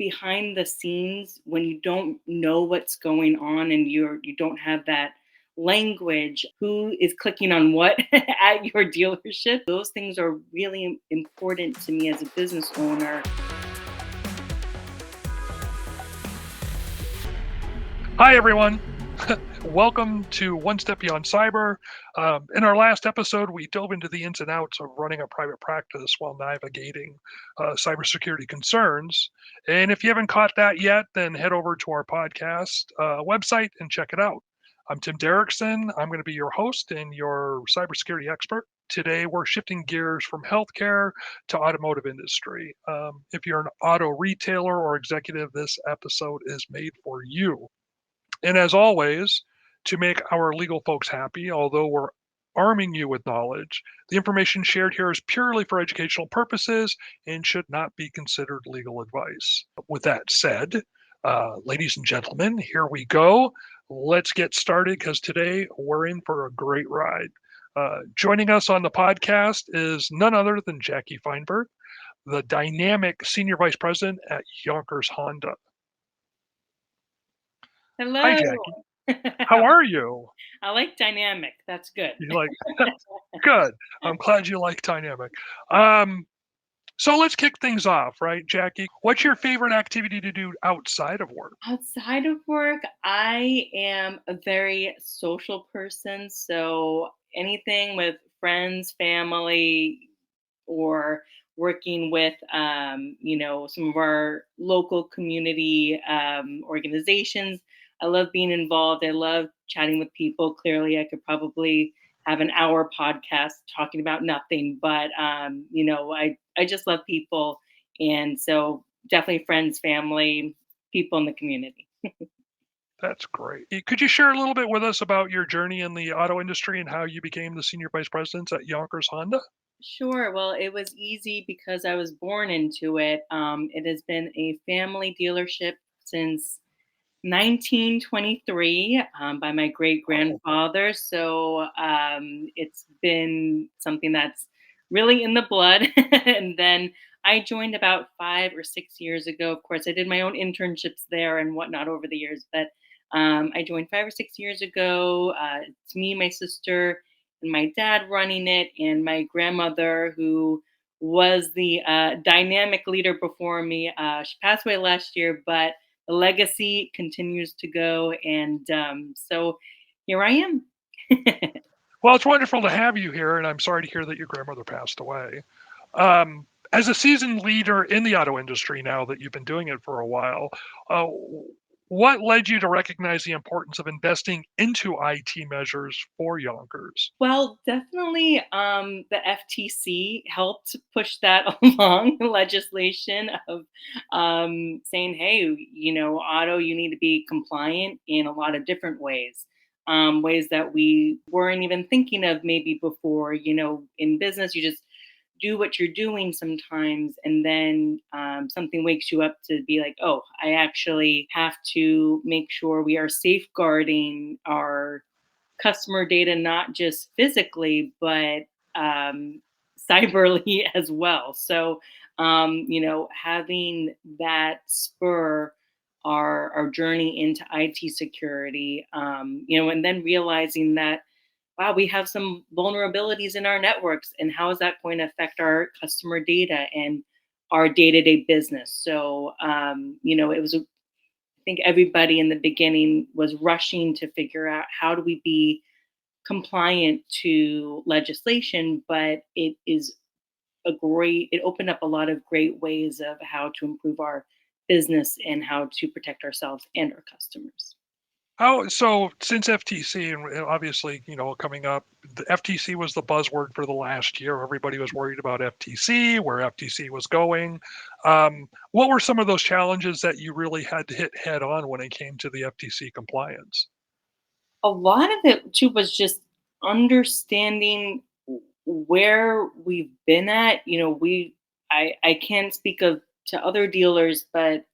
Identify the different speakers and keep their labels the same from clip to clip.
Speaker 1: behind the scenes when you don't know what's going on and you don't have that language, who is clicking on what at your dealership. Those things are really important to me as a business owner.
Speaker 2: Hi, everyone. Welcome to One Step Beyond Cyber. In our last episode, we dove into the ins and outs of running a private practice while navigating cybersecurity concerns. And if you haven't caught that yet, then head over to our podcast website and check it out. I'm Tim Derrickson. I'm going to be your host and your cybersecurity expert. Today, we're shifting gears from healthcare to automotive industry. If you're an auto retailer or executive, this episode is made for you. And as always, to make our legal folks happy, although we're arming you with knowledge, the information shared here is purely for educational purposes and should not be considered legal advice. With that said, ladies and gentlemen, here we go. Let's get started because today we're in for a great ride. Joining us on the podcast is none other than Jackie Feinberg, the dynamic Senior Vice President at Yonkers Honda. Hi,
Speaker 1: Hello.
Speaker 2: Jackie. How are you?
Speaker 1: I like dynamic. That's good.
Speaker 2: You like good. I'm glad you like dynamic. So let's kick things off, right, Jackie? What's your favorite activity to do outside of work?
Speaker 1: Outside of work, I am a very social person. So anything with friends, family, or working with, some of our local community organizations. I love being involved. I love chatting with people. Clearly, I could probably have an hour podcast talking about nothing, but I just love people, and so definitely friends, family, people in the community.
Speaker 2: That's great. Could you share a little bit with us about your journey in the auto industry and how you became the senior vice president at Yonkers Honda?
Speaker 1: Sure. Well, it was easy because I was born into it. It has been a family dealership since 1923 by my great
Speaker 2: Oh,
Speaker 1: grandfather. So it's been something that's really in the blood. And then I joined about 5 or 6 years ago. Of course, I did my own internships there and whatnot over the years, but I joined 5 or 6 years ago. It's me, my sister, and my dad running it, and my grandmother, who was the dynamic leader before me. She passed away last year, but the legacy continues to go. And so here I am.
Speaker 2: well, it's wonderful to have you here, and I'm sorry to hear that your grandmother passed away. As a seasoned leader in the auto industry now that you've been doing it for a while, uh, what led you to recognize the importance of investing into IT measures for Yonkers?
Speaker 1: Well, definitely the FTC helped push that along, legislation of saying, hey, auto, you need to be compliant in a lot of different ways. Ways that we weren't even thinking of maybe before. In business, you just do what you're doing sometimes, and then something wakes you up to be like, oh, I actually have to make sure we are safeguarding our customer data, not just physically, but cyberly as well. So, having that spur our journey into IT security, and then realizing that, wow, we have some vulnerabilities in our networks, and how is that going to affect our customer data and our day-to-day business? So, it was I think everybody in the beginning was rushing to figure out how do we be compliant to legislation, but it opened up a lot of great ways of how to improve our business and how to protect ourselves and our customers.
Speaker 2: How so since FTC and obviously, coming up, the FTC was the buzzword for the last year. Everybody was worried about FTC, where FTC was going. What were some of those challenges that you really had to hit head on when it came to the FTC compliance?
Speaker 1: A lot of it too was just understanding where we've been at. I can't speak of to other dealers, but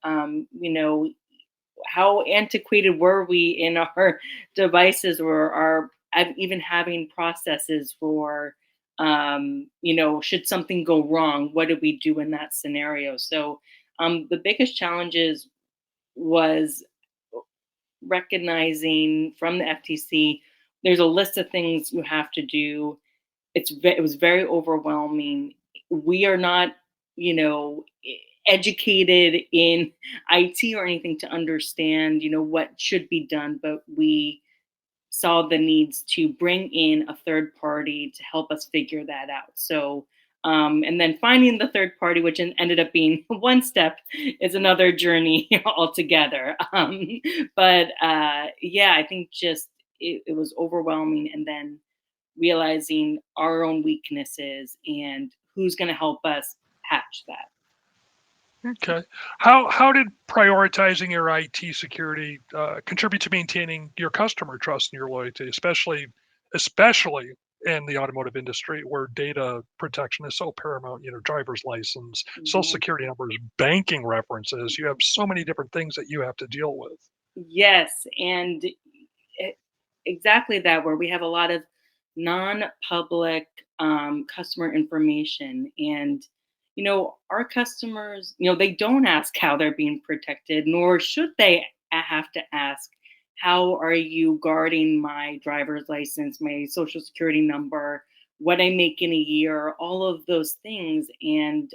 Speaker 1: how antiquated were we in our devices, or our even having processes for should something go wrong, what do we do in that scenario? So The biggest challenges was recognizing from the FTC, there's a list of things you have to do. It was very overwhelming. We are not, you know, educated in IT or anything to understand, what should be done, but we saw the needs to bring in a third party to help us figure that out. So, and then finding the third party, which ended up being one step, is another journey altogether. But yeah, I think just it was overwhelming. And then realizing our own weaknesses and who's going to help us patch that.
Speaker 2: Okay. How did prioritizing your IT security contribute to maintaining your customer trust and your loyalty, especially in the automotive industry where data protection is so paramount? Driver's license, social
Speaker 1: Mhm.
Speaker 2: security numbers, banking references. You have so many different things that you have to deal with.
Speaker 1: Yes, and e- exactly that, where we have a lot of non-public customer information, and our customers, they don't ask how they're being protected, nor should they have to ask, how are you guarding my driver's license, my social security number, what I make in a year, all of those things. And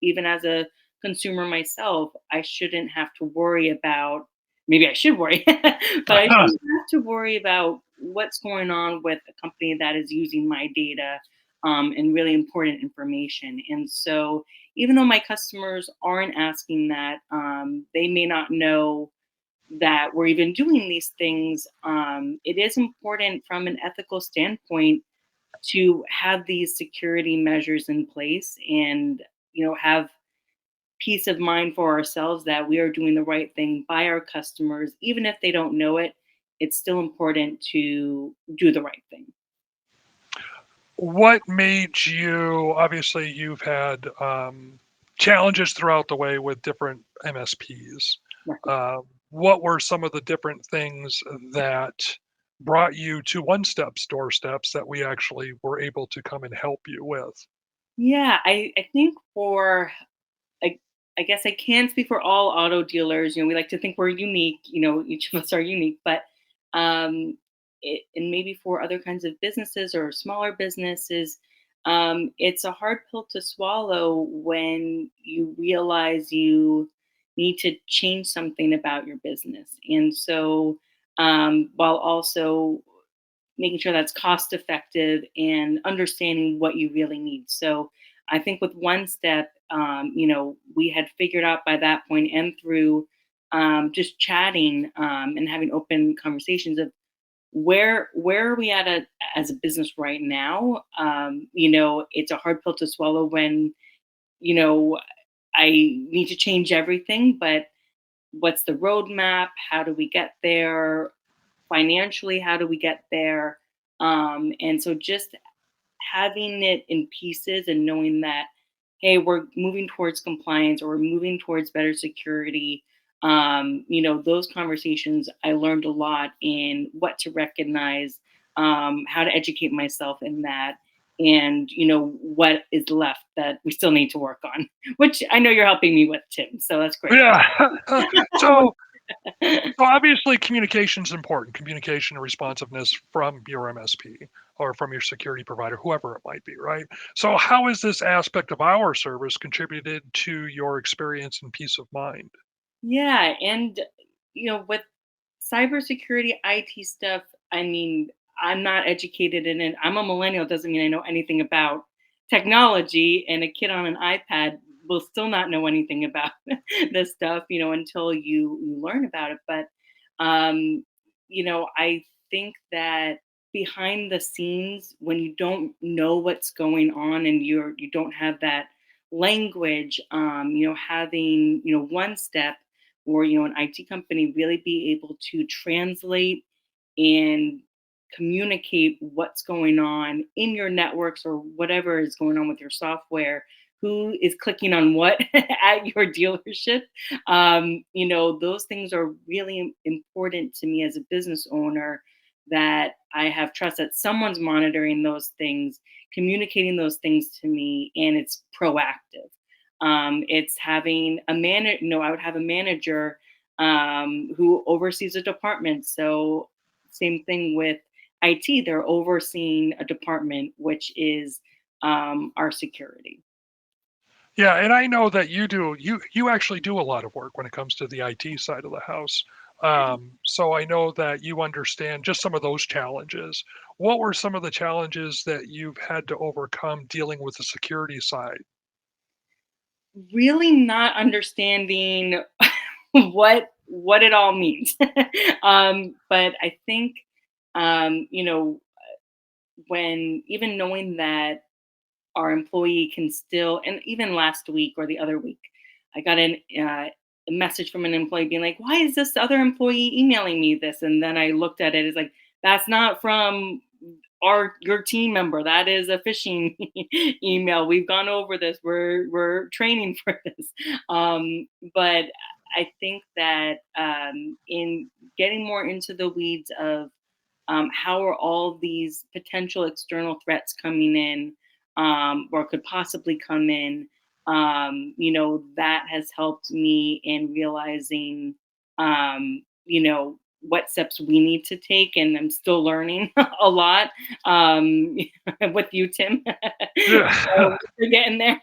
Speaker 1: even as a consumer myself, I shouldn't have to worry about, maybe I should worry, but I shouldn't have to worry about what's going on with a company that is using my data, and really important information. And so, even though my customers aren't asking that, they may not know that we're even doing these things. It is important from an ethical standpoint to have these security measures in place, and have peace of mind for ourselves that we are doing the right thing by our customers, even if they don't know it. It's still important to do the right thing.
Speaker 2: What made you, obviously, you've had challenges throughout the way with different MSPs.
Speaker 1: Right.
Speaker 2: What were some of the different things that brought you to One Step's doorsteps that we actually were able to come and help you with?
Speaker 1: Yeah, I think for I I guess I can't speak for all auto dealers. We like to think we're unique. Each of us are unique, but and maybe for other kinds of businesses or smaller businesses, it's a hard pill to swallow when you realize you need to change something about your business. And so, while also making sure that's cost effective and understanding what you really need. So I think with One Step, we had figured out by that point, and through just chatting, and having open conversations of where are we at as a business right now. It's a hard pill to swallow when you know I need to change everything, but what's the roadmap? How do we get there? Financially, how do we get there? And so just having it in pieces and knowing that, hey, we're moving towards compliance, or we're moving towards better security. Those conversations, I learned a lot in what to recognize, how to educate myself in that, and what is left that we still need to work on, which I know you're helping me with, Tim. So that's great.
Speaker 2: Yeah. so So obviously communication is important, communication and responsiveness from your MSP or from your security provider, whoever it might be, right? So how has this aspect of our service contributed to your experience and peace of mind?
Speaker 1: Yeah, and with cybersecurity, IT stuff, I mean, I'm not educated in it. I'm a millennial, doesn't mean I know anything about technology, and a kid on an iPad will still not know anything about this stuff, until you learn about it. But I think that behind the scenes, when you don't know what's going on and you don't have that language, having One Step, or an IT company, really be able to translate and communicate what's going on in your networks, or whatever is going on with your software, who is clicking on what at your dealership. Those things are really important to me as a business owner, that I have trust that someone's monitoring those things, communicating those things to me, and it's proactive. It's having a I would have a manager who oversees a department. So same thing with IT. They're overseeing a department, which is our security.
Speaker 2: Yeah, and I know that you actually do a lot of work when it comes to the IT side of the house. So I know that you understand just some of those challenges. What were some of the challenges that you've had to overcome dealing with the security side?
Speaker 1: Really not understanding what it all means. But I think when even knowing that our employee can still, and even last week or the other week, I got a message from an employee being like, "Why is this other employee emailing me this?" And then I looked at it as like, "That's not from your team member. That is a phishing email. We've gone over this. We're training for this." But I think that in getting more into the weeds of how are all these potential external threats coming in, or could possibly come in, that has helped me in realizing, what steps we need to take. And I'm still learning a lot with you, Tim.
Speaker 2: Yeah.
Speaker 1: So we're getting there.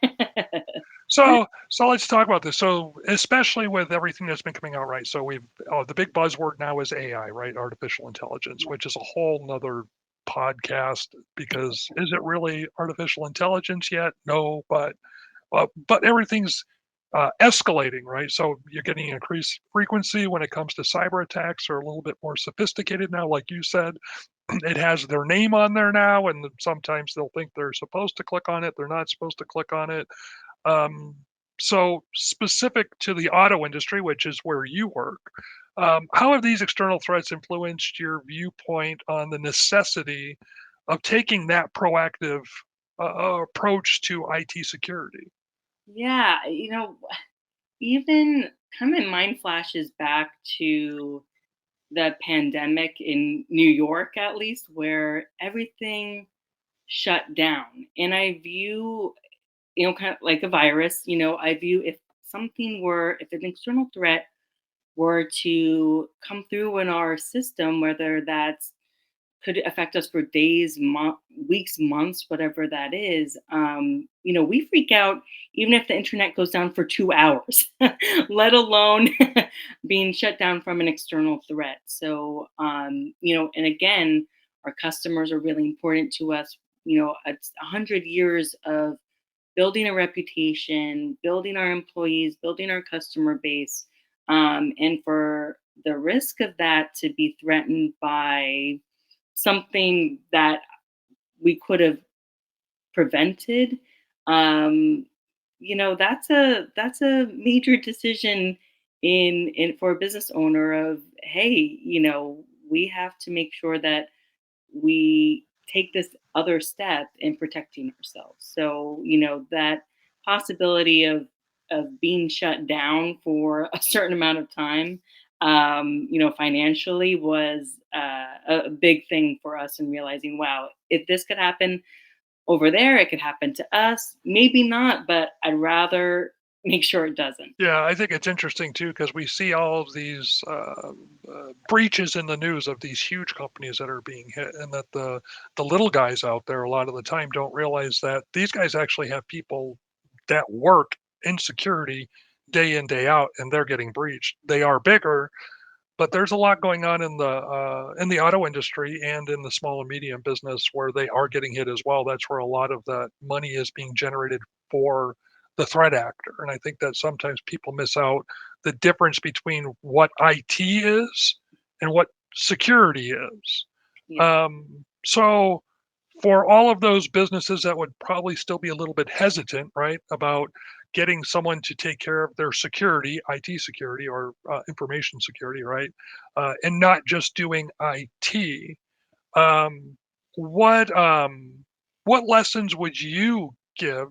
Speaker 2: So let's talk about this. So especially with everything that's been coming out, right? So we've the big buzzword now is AI, right? Artificial intelligence, which is a whole nother podcast because is it really artificial intelligence yet? No, but everything's escalating, right? So you're getting increased frequency when it comes to cyber attacks are a little bit more sophisticated now, like you said. It has their name on there now, and sometimes they'll think they're supposed to click on it. They're not supposed to click on it. Um, so specific to the auto industry, which is where you work, how have these external threats influenced your viewpoint on the necessity of taking that proactive approach to IT security?
Speaker 1: Yeah, even kind of mind flashes back to the pandemic in New York, at least, where everything shut down. And I view, kind of like a virus, I view if an external threat were to come through in our system, whether that's could affect us for days, weeks, months, whatever that is. We freak out even if the internet goes down for 2 hours, let alone being shut down from an external threat. So, and again, our customers are really important to us. It's 100 years of building a reputation, building our employees, building our customer base, and for the risk of that to be threatened by something that we could have prevented, um that's a major decision in for a business owner of, hey, we have to make sure that we take this other step in protecting ourselves. So, that possibility of being shut down for a certain amount of time, financially was a big thing for us in realizing, wow, if this could happen over there, it could happen to us. Maybe not, but I'd rather make sure it doesn't.
Speaker 2: Yeah, I think it's interesting too because we see all of these breaches in the news of these huge companies that are being hit, and that the little guys out there a lot of the time don't realize that these guys actually have people that work in security day in day out, and they're getting breached. They are bigger, but there's a lot going on in the auto industry and in the small and medium business where they are getting hit as well. That's where a lot of that money is being generated for the threat actor. And I think that sometimes people miss out the difference between what IT is and what security is.
Speaker 1: Yeah.
Speaker 2: So for all of those businesses that would probably still be a little bit hesitant, right, about getting someone to take care of their security, IT security or information security, right, and not just doing IT. Um, what what lessons would you give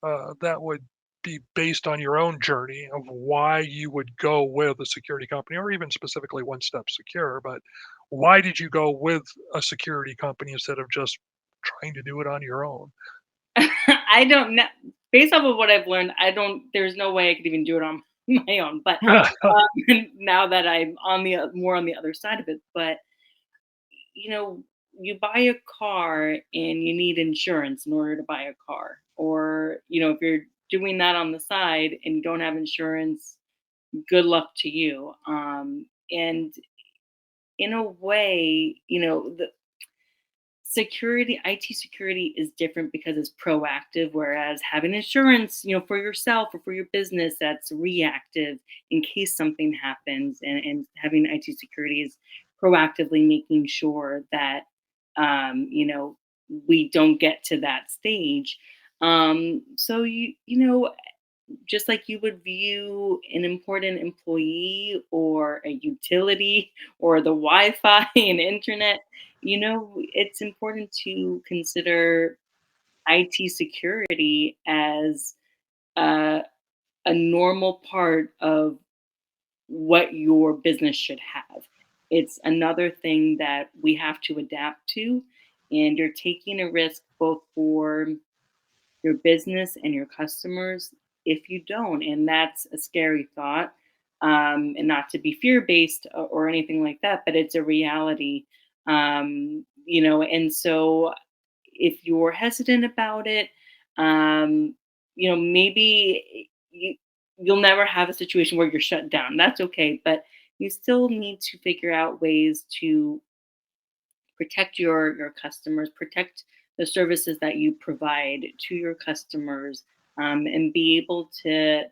Speaker 2: that would be based on your own journey of why you would go with a security company, or even specifically One Step Secure? But why did you go with a security company instead of just trying to do it on your own?
Speaker 1: I don't know. based off of what I've learned, I don't. There's no way I could even do it on my own. But now that I'm on the more on the other side of it, but you know, you buy a car and you need insurance in order to buy a car, or if you're doing that on the side and you don't have insurance, good luck to you. And in a way, the IT security is different because it's proactive, whereas having insurance, for yourself or for your business, that's reactive in case something happens. And having IT security is proactively making sure that, we don't get to that stage. So just like you would view an important employee or a utility or the Wi-Fi and internet, it's important to consider IT security as a, a normal part of what your business should have. It's another thing that we have to adapt to, and you're taking a risk both for your business and your customers if you don't. And that's a scary thought. And not to be fear based or anything like that, but it's a reality. And so if you're hesitant about it, maybe you'll never have a situation where you're shut down. That's okay. But you still need to figure out ways to protect your customers, protect the services that you provide to your customers, and be able to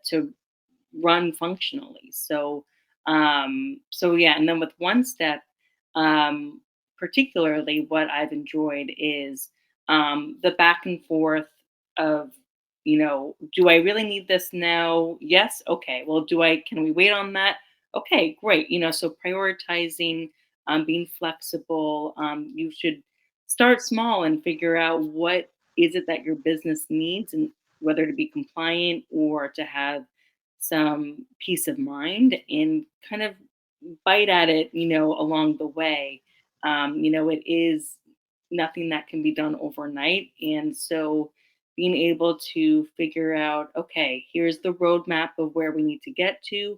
Speaker 1: run functionally. So yeah, and then with one step, um, particularly what I've enjoyed is the back and forth of, do I really need this now? Yes. Okay. Well, can we wait on that? Okay, great. So prioritizing, being flexible. You should start small and figure out what is it that your business needs, and whether to be compliant or to have some peace of mind, and kind of bite at it, along the way. It is nothing that can be done overnight. And so being able to figure out, okay, here's the roadmap of where we need to get to,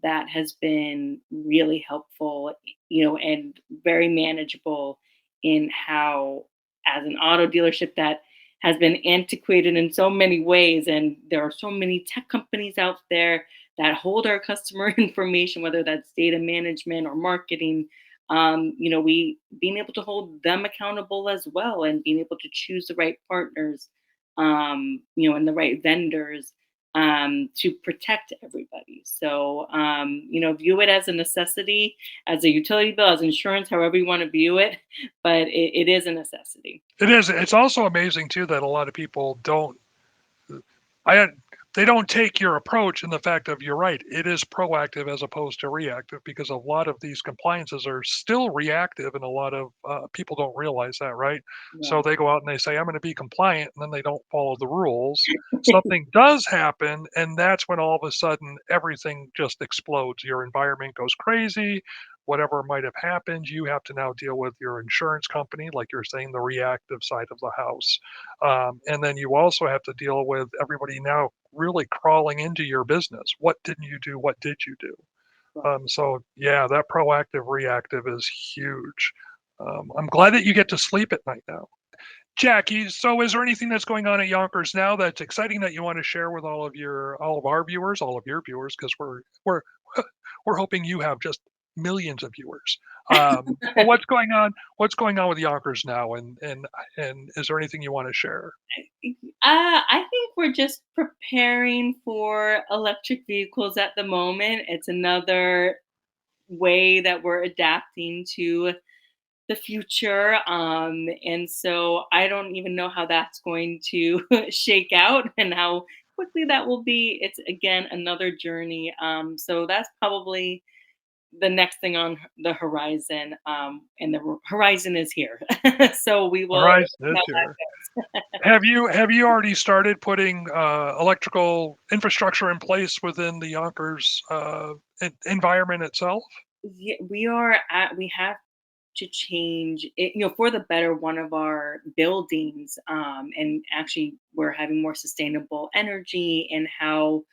Speaker 1: that has been really helpful, and very manageable in how, as an auto dealership that has been antiquated in so many ways. And there are so many tech companies out there that hold our customer information, whether that's data management or marketing. We being able to hold them accountable as well, and being able to choose the right partners, and the right vendors, to protect everybody. So, view it as a necessity, as a utility bill, as insurance, however you want to view it, but it is a necessity.
Speaker 2: It is. It's also amazing too that a lot of people don't. I they don't take your approach in the fact of you're right. It is proactive as opposed to reactive because a lot of these compliances are still reactive, and a lot of people don't realize that, right? So
Speaker 1: Yeah.
Speaker 2: they go out and they say, "I'm going to be compliant," and then they don't follow the rules. Something does happen, and that's when all of a sudden everything just explodes. Your environment goes crazy. Whatever might have happened, you have to now deal with your insurance company, like you're saying, the reactive side of the house. And then you also have to deal with everybody now really crawling into your business. What didn't you do? What did you do?
Speaker 1: Right.
Speaker 2: So yeah, that proactive reactive is huge. I'm glad that you get to sleep at night now. Jackie, so is there anything that's going on at Yonkers now that's exciting that you want to share with all of our viewers, all of your viewers, because we're we're hoping you have just millions of viewers. What's going on? What's going on with Yonkers now? And is there anything you want to share?
Speaker 1: I think we're just preparing for electric vehicles at the moment. It's another way that we're adapting to the future. And so I don't even know how that's going to shake out and how quickly that will be. It's again another journey. So that's probably the next thing on the horizon. And the horizon is here. So we
Speaker 2: All
Speaker 1: will
Speaker 2: right,
Speaker 1: see
Speaker 2: this
Speaker 1: how
Speaker 2: year.
Speaker 1: that goes.
Speaker 2: Have you already started putting electrical infrastructure in place within the Yonkers environment itself?
Speaker 1: Yeah, we are at we have to change it, for the better, one of our buildings. And actually, we're having more sustainable energy and how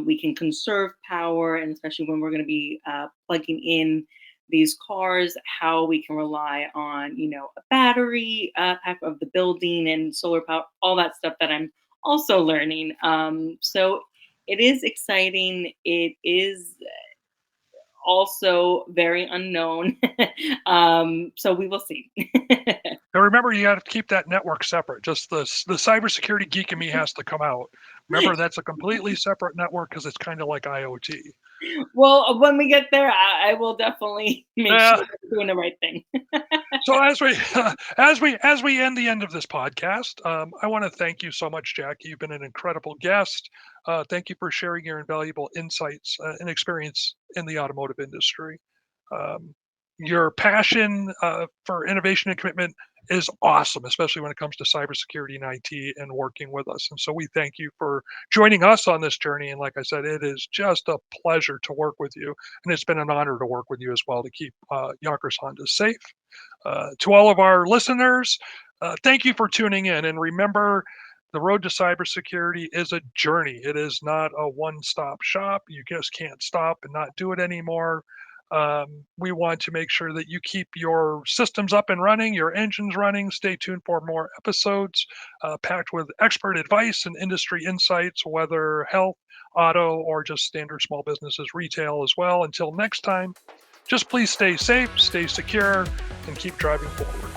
Speaker 1: we can conserve power, and especially when we're going to be plugging in these cars, how we can rely on, a battery pack of the building and solar power, all that stuff that I'm also learning. So it is exciting. It is also very unknown. So we will see.
Speaker 2: Now remember, you got to keep that network separate. Just the cybersecurity geek in me has to come out. Remember, that's a completely separate network because it's kind of like IoT.
Speaker 1: Well, when we get there, I will definitely make
Speaker 2: Yeah.
Speaker 1: sure that we're doing the right thing.
Speaker 2: So as we as we end the end of this podcast, I want to thank you so much, Jackie. You've been an incredible guest. Thank you for sharing your invaluable insights and experience in the automotive industry. Um, your passion for innovation and commitment is awesome, especially when it comes to cybersecurity and IT and working with us. And so we thank you for joining us on this journey. And like I said, it is just a pleasure to work with you. And it's been an honor to work with you as well to keep Yonkers Honda safe. To all of our listeners, thank you for tuning in. And remember, the road to cybersecurity is a journey. It is not a one stop shop. You just can't stop and not do it anymore. We want to make sure that you keep your systems up and running, your engines running. Stay tuned for more episodes packed with expert advice and industry insights, whether health, auto, or just standard small businesses, retail as well. Until next time, just please stay safe, stay secure, and keep driving forward.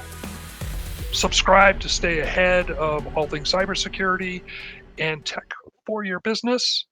Speaker 2: Subscribe to stay ahead of all things cybersecurity and tech for your business.